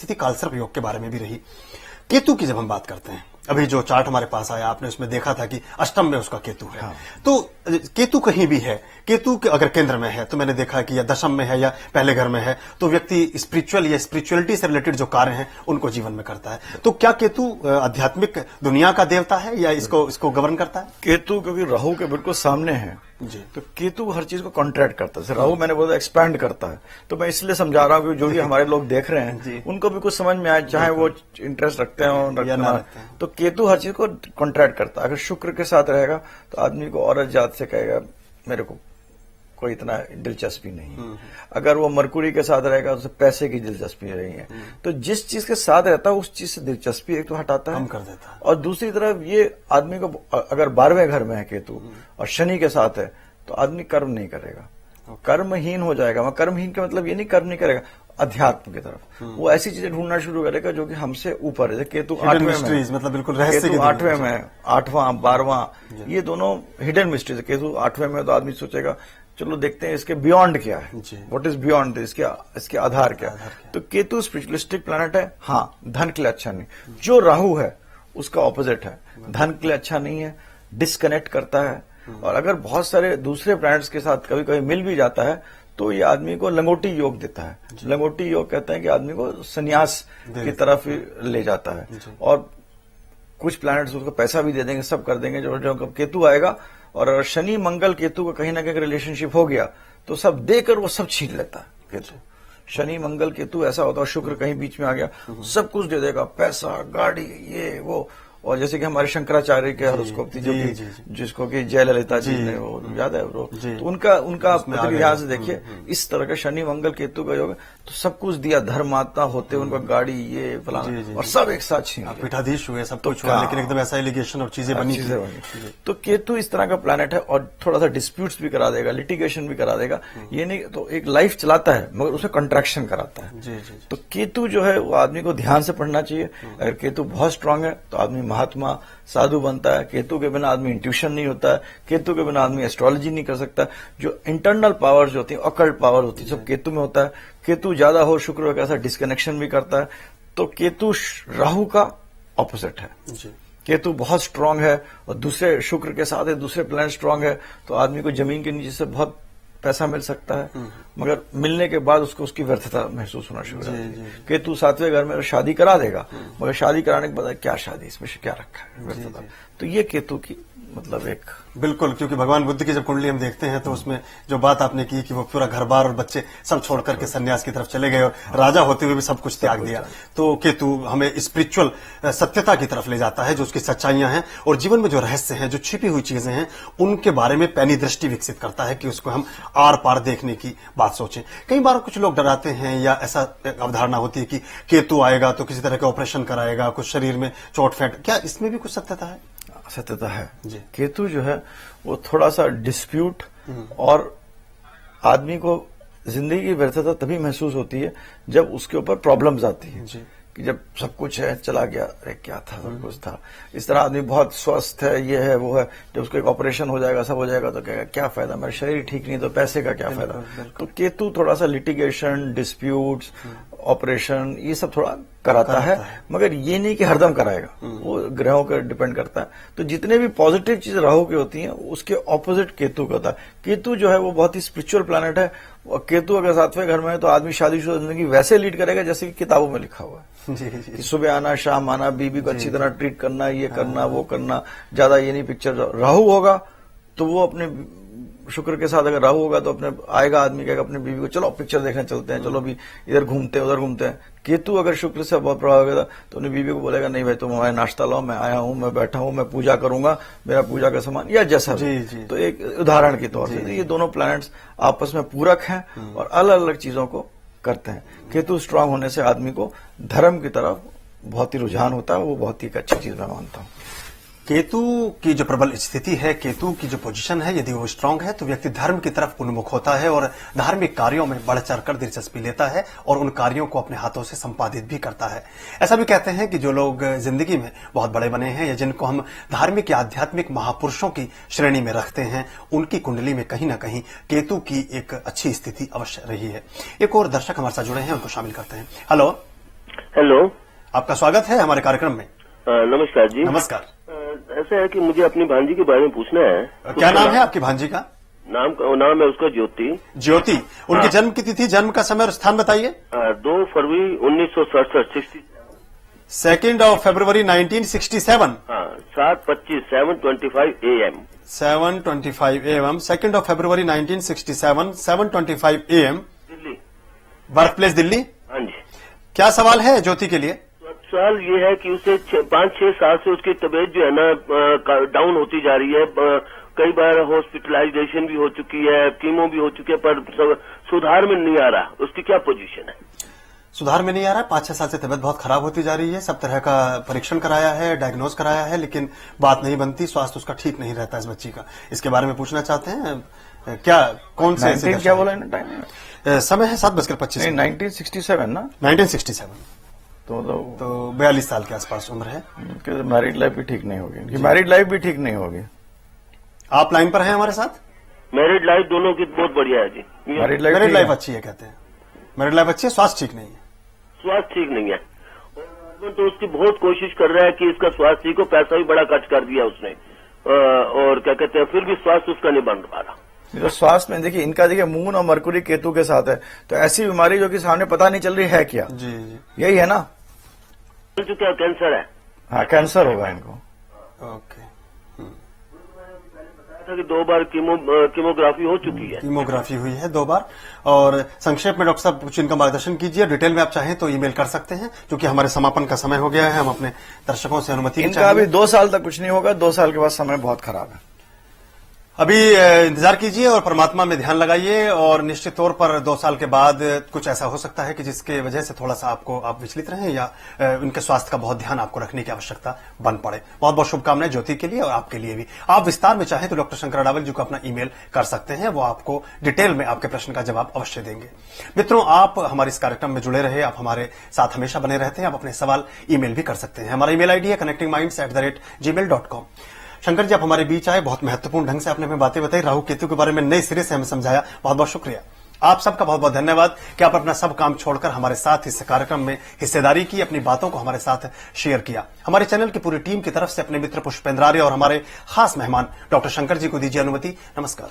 स्थिति कालसर्प योग के बारे में भी रही। केतु की जब हम बात करते हैं, अभी जो चार्ट हमारे पास आया आपने उसमें देखा था कि अष्टम में उसका केतु है। हाँ। तो केतु कहीं भी है, केतु के अगर केंद्र में है तो मैंने देखा कि या दशम में है या पहले घर में है तो व्यक्ति स्पिरिचुअल या स्पिरिचुअलिटी से रिलेटेड जो कार्य हैं उनको जीवन में करता है। तो क्या केतु आध्यात्मिक दुनिया का देवता है या इसको गवर्न करता है? केतु क्योंकि राहु के बिल्कुल सामने है जी, तो केतु हर चीज को कॉन्ट्रैक्ट करता है। राहु मैंने बोला एक्सपैंड करता है, तो मैं इसलिए समझा रहा हूँ कि जो भी हमारे लोग देख रहे हैं उनको भी कुछ समझ में आए, चाहे वो इंटरेस्ट रखते हो तो केतु हर चीज को कॉन्ट्रैक्ट करता है। अगर शुक्र के साथ रहेगा तो आदमी को औरत जात से कहेगा मेरे को कोई इतना दिलचस्पी नहीं। अगर वो मरकुरी के साथ रहेगा तो पैसे की दिलचस्पी नहीं है। तो जिस चीज के साथ रहता है उस चीज से दिलचस्पी एक तो हटाता है, कम कर देता है। और दूसरी तरफ ये आदमी को अगर 12वें घर में है केतु और शनि के साथ है तो आदमी कर्म नहीं करेगा, कर्महीन हो जाएगा। कर्महीन का मतलब ये नहीं कर्म नहीं करेगा, अध्यात्म की तरफ वो ऐसी चीजें ढूंढना शुरू करेगा जो कि हमसे ऊपर है। केतु 8वें में, मतलब बिल्कुल रहस्य, केतु 8वें में, 8वां 12वां, ये दोनों हिडन मिस्ट्रीज है। केतु 8वें में तो आदमी सोचेगा चलो देखते हैं इसके बियॉन्ड क्या है, व्हाट इज बियॉन्ड, इसके आधार क्या है। तो केतु स्पिरिचुअलिस्टिक प्लैनेट है, हाँ, धन के लिए अच्छा नहीं। जो राहु है उसका ऑपोजिट है, धन के लिए अच्छा नहीं है, डिस्कनेक्ट करता है। और अगर बहुत सारे दूसरे प्लैनेट्स के साथ कभी कभी मिल भी जाता है तो ये आदमी को लंगोटी योग देता है। लंगोटी योग कहते हैं कि आदमी को संन्यास की तरफ ले जाता है, और कुछ प्लैनेट्स उसको पैसा भी दे देंगे, सब कर देंगे। जो केतु आएगा और अगर शनि मंगल केतु का कहीं ना कहीं रिलेशनशिप हो गया तो सब देकर वो सब छीन लेता है केतु। शनि मंगल केतु ऐसा होता है, शुक्र कहीं बीच में आ गया सब कुछ दे देगा, पैसा, गाड़ी, ये वो। और जैसे कि हमारे शंकराचार्य के हॉरोस्कोप थी, जो जिसको कि जयललिता जी ने, वो याद है ब्रो, तो उनका ध्यान से देखिए, इस तरह का शनि मंगल केतु का योग, तो सब कुछ दिया, धर्मात्मा होते उनका गाड़ी, ये फलाना, और सब एक साथ छीन, पीठाधीश हुए, सब कुछ हुआ, लेकिन एकदम ऐसा एलिगेशन और चीजें बनी। तो केतु इस तरह का प्लैनेट है, और थोड़ा सा डिस्प्यूट्स भी करा देगा, लिटिगेशन भी करा देगा। ये नहीं तो एक लाइफ चलाता है मगर उसे कंट्रैक्शन कराता है। तो केतु जो है वो आदमी को ध्यान से पढ़ना चाहिए। अगर केतु बहुत स्ट्रांग है तो आदमी महात्मा साधु बनता है। केतु के बिना आदमी इंट्यूशन नहीं होता है, केतु के बिना आदमी एस्ट्रोलॉजी नहीं कर सकता। जो इंटरनल पावर्स जो होती है, ऑकल्ट पावर होती है, सब केतु में होता है। केतु ज्यादा हो, शुक्र का ऐसा डिस्कनेक्शन भी करता है। तो केतु राहु का ऑपोजिट है। केतु बहुत स्ट्रांग है और दूसरे शुक्र के साथ है, दूसरे प्लैनेट स्ट्रांग है, तो आदमी को जमीन के नीचे से बहुत पैसा मिल सकता है, मगर मिलने के बाद उसको उसकी व्यर्थता महसूस होना शुरू हो जाती है। केतु 7वें घर में शादी करा देगा, मगर शादी कराने के बाद क्या शादी, इसमें क्या रखा है व्यर्थता। तो ये केतु की मतलब एक बिल्कुल, क्योंकि भगवान बुद्ध की जब कुंडली हम देखते हैं तो उसमें जो बात आपने की कि वो पूरा घर बार और बच्चे सब छोड़ करके सन्यास की तरफ चले गए और राजा होते हुए भी सब कुछ त्याग दिया। तो केतु हमें स्पिरिचुअल सत्यता की तरफ ले जाता है, जो उसकी सच्चाइयां हैं और जीवन में जो रहस्य हैं, जो छिपी हुई चीजें हैं, उनके बारे में पैनी दृष्टि विकसित करता है कि उसको हम आर पार देखने की बात सोचें। कई बार कुछ लोग डराते हैं या ऐसा अवधारणा होती है कि केतु आएगा तो किसी तरह का ऑपरेशन कराएगा, कुछ शरीर में चोट फेंट, क्या इसमें भी कुछ सत्यता है? सत्यता है जी। केतु जो है वो थोड़ा सा डिस्प्यूट, और आदमी को जिंदगी की व्यर्थता तभी महसूस होती है जब उसके ऊपर प्रॉब्लम्स आती है कि जब सब कुछ है चला गया, अरे क्या था, सब कुछ था। इस तरह आदमी बहुत स्वस्थ है, ये है वो है, जब उसको एक ऑपरेशन हो जाएगा, सब हो जाएगा, तो कहेगा क्या फायदा, मेरा शरीर ठीक नहीं तो पैसे का क्या फायदा। तो केतु थोड़ा सा लिटिगेशन, डिस्प्यूट्स, ऑपरेशन, ये सब थोड़ा कराता है, मगर ये नहीं कि हरदम कराएगा, वो ग्रहों पर डिपेंड करता है। तो जितने भी पॉजिटिव चीजें राहु की होती हैं उसके ऑपोजिट केतु का होता है। केतु जो है वो बहुत ही स्पिरिचुअल प्लैनेट है, और केतु अगर 7वें घर में है तो आदमी शादीशुदा जिंदगी वैसे लीड करेगा जैसे कि किताबों में लिखा हुआ है कि सुबह आना, शाम आना, बीबी को अच्छी तरह ट्रीट करना, ये करना, वो करना, ज्यादा ये नहीं। पिक्चर राहु होगा तो वो अपने शुक्र के साथ अगर राहु होगा तो अपने आएगा, आदमी कहेगा अपनी बीवी को चलो पिक्चर देखने चलते हैं, चलो भी इधर घूमते हैं, उधर घूमते हैं। केतु अगर शुक्र से बहुत प्रभाव होगा तो अपनी बीवी को बोलेगा नहीं भाई तुम हमारे नाश्ता लाओ, मैं आया हूं, मैं बैठा हूं, मैं पूजा करूंगा, मेरा पूजा का सामान, या जैसा भी। तो एक उदाहरण के तौर पर ये दोनों प्लैनेट्स आपस में पूरक हैं और अलग अलग चीजों को करते हैं। केतु स्ट्रांग होने से आदमी को धर्म की तरफ बहुत ही रुझान होता है, वो बहुत ही एक अच्छी चीज मैं मानता हूँ। केतु की जो प्रबल स्थिति है, केतु की जो पोजीशन है, यदि वो स्ट्रांग है तो व्यक्ति धर्म की तरफ उन्मुख होता है और धार्मिक कार्यों में बढ़ चढ़कर दिलचस्पी लेता है और उन कार्यों को अपने हाथों से संपादित भी करता है। ऐसा भी कहते हैं कि जो लोग जिंदगी में बहुत बड़े बने हैं या जिनको हम धार्मिक या आध्यात्मिक महापुरुषों की श्रेणी में रखते हैं, उनकी कुंडली में कहीं ना कहीं केतु की एक अच्छी स्थिति अवश्य रही है। एक और दर्शक हमारे साथ जुड़े हैं, उनको शामिल करते हैं। हेलो हेलो, आपका स्वागत है हमारे कार्यक्रम में। नमस्कार जी। नमस्कार। ऐसा है कि मुझे अपनी भांजी के बारे में पूछना है। क्या नाम है आपकी भांजी का? नाम है उसका ज्योति। ज्योति, उनकी जन्म की तिथि, जन्म का समय और स्थान बताइए। 2 फरवरी 1967। 2 फरवरी 1967। हाँ, 7:25 7:25 AM। 7:25 AM, 2 February 1967, 7:25 AM। Delhi. Birth place Delhi. हाँ जी। क्या सवाल है ज्योति के लिए? सवाल ये है कि उसे 5-6 साल से उसकी तबीयत जो है ना डाउन होती जा रही है। कई बार हॉस्पिटलाइजेशन भी हो चुकी है, कीमो भी हो चुकी है, पर सुधार में नहीं आ रहा। उसकी क्या पोजीशन है? सुधार में नहीं आ रहा है। 5-6 साल से तबीयत बहुत खराब होती जा रही है। सब तरह का परीक्षण कराया है, डायग्नोज कराया है, लेकिन बात नहीं बनती। स्वास्थ्य उसका ठीक नहीं रहता इस बच्ची का। इसके बारे में पूछना चाहते हैं क्या? कौन से क्या बोला है टाइम? समय है 7:25। 1967 ना? 1967। तो 42 साल के आसपास उम्र है। मैरिड लाइफ भी ठीक नहीं होगी। मैरिड लाइफ भी ठीक नहीं होगी। आप लाइन पर हैं हमारे साथ? मैरिड लाइफ दोनों की बहुत बढ़िया है जी। मैरिड लाइफ अच्छी है कहते हैं। मैरिड लाइफ अच्छी है, स्वास्थ्य ठीक नहीं है। स्वास्थ्य ठीक नहीं है। तो उसकी बहुत कोशिश कर रहा है कि इसका स्वास्थ्य ठीक हो। पैसा भी बड़ा खर्च कर दिया उसने, और क्या कहते हैं, फिर भी स्वास्थ्य उसका नहीं बन पा रहा। तो स्वास्थ्य में देखिए, इनका देखिए मून और मरकुरी केतु के साथ है, तो ऐसी बीमारी जो कि सामने पता नहीं चल रही है क्या? जी जी, यही है ना? तो क्या कैंसर है? हाँ, कैंसर होगा इनको। ओके। कि 2 बार कीमोग्राफी हो चुकी है। कीमोग्राफी हुई है 2 बार। और संक्षेप में डॉक्टर साहब कुछ इनका मार्गदर्शन कीजिए। डिटेल में आप चाहें तो ईमेल कर सकते हैं, क्योंकि हमारे समापन का समय हो गया है। हम अपने दर्शकों से अनुमति इनका अभी 2 साल तक कुछ नहीं होगा। 2 साल के बाद समय बहुत खराब है। अभी इंतजार कीजिए और परमात्मा में ध्यान लगाइए। और निश्चित तौर पर 2 साल के बाद कुछ ऐसा हो सकता है कि जिसके वजह से थोड़ा सा आप विचलित रहें, या उनके स्वास्थ्य का बहुत ध्यान आपको रखने की आवश्यकता बन पड़े। बहुत बहुत शुभकामनाएं ज्योति के लिए और आपके लिए भी। आप विस्तार में चाहें तो डॉक्टर शंकर अडावल जी को अपना ईमेल कर सकते हैं। वो आपको डिटेल में आपके प्रश्न का जवाब अवश्य देंगे। मित्रों, आप हमारे इस कार्यक्रम में जुड़े रहे, आप हमारे साथ हमेशा बने रहते हैं। आप अपने सवाल ईमेल भी कर सकते हैं। हमारा ईमेल आईडी है connectingminds@gmail.com। शंकर जी, आप हमारे बीच आए, बहुत महत्वपूर्ण ढंग से आपने हमें बातें बताई, राहु केतु के बारे में नए सिरे से हमें समझाया। बहुत बहुत शुक्रिया। आप सबका बहुत बहुत धन्यवाद कि आप अपना सब काम छोड़कर हमारे साथ इस कार्यक्रम में हिस्सेदारी की, अपनी बातों को हमारे साथ शेयर किया। हमारे चैनल की पूरी टीम की तरफ से अपने मित्र पुष्पेंद्र आर्य और हमारे खास मेहमान डॉक्टर शंकर जी को दीजिए अनुमति। नमस्कार।